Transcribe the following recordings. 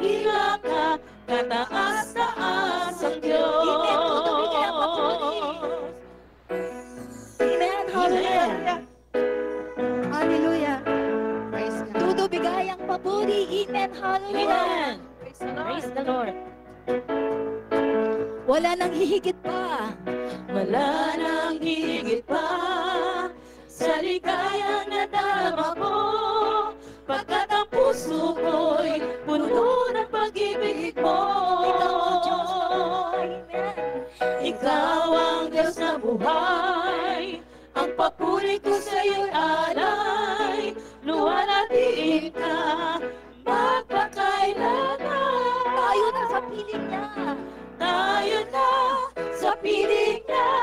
dakila ka, kataas-taas ang Diyos. Amen. Hallelujah. Hallelujah. Praise God. Todo bigay ang papuri. Amen. Hallelujah. Amen. Praise the Lord. Wala nang hihigit pa. Wala nang higit pa sa ligayang nadama ko, pagkat ang puso ko'y puno ng pag-ibig mo. Ikaw ang Diyos na buhay, ang papuri ko sa'yo'y alay, luwalhatiin ka magpakailanman. Tayo na sa piling niya. Tayo na sa piling niya,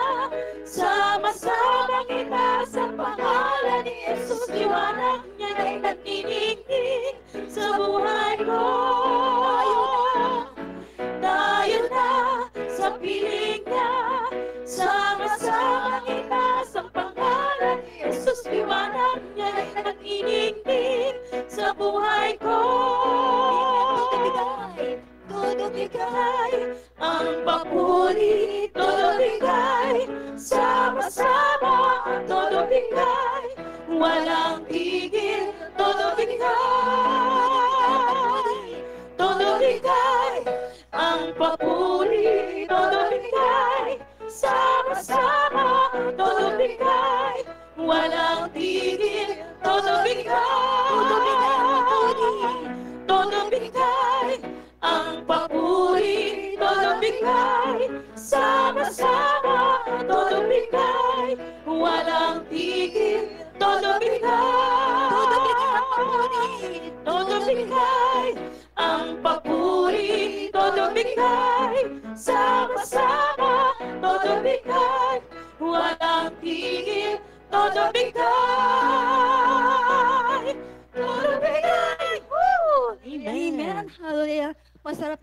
sama-samang itaas ang pangalan ni Jesus. Liwanag niya ay nagniningning sa buhay ko. Tayo na sa piling niya, sama-samang itaas ang pangalan ni Jesus. Liwanag niya ay nagniningning sa buhay ko. Todo bigay ang papuri, todo bigay, sama-sama, todo bigay, walang tigil, todo bigay, ang papuri, todo bigay, sama-sama, todo bigay, walang tigil, todo bigay, ang papuri, todo bigay, sama-sama, todo bigay, walang tigil, todo bigay, ang papuri, todo bigay, sama-sama, todo bigay, walang tigil, todo bigay, todo bigay. Woo! Amen. Hallelujah. Masarap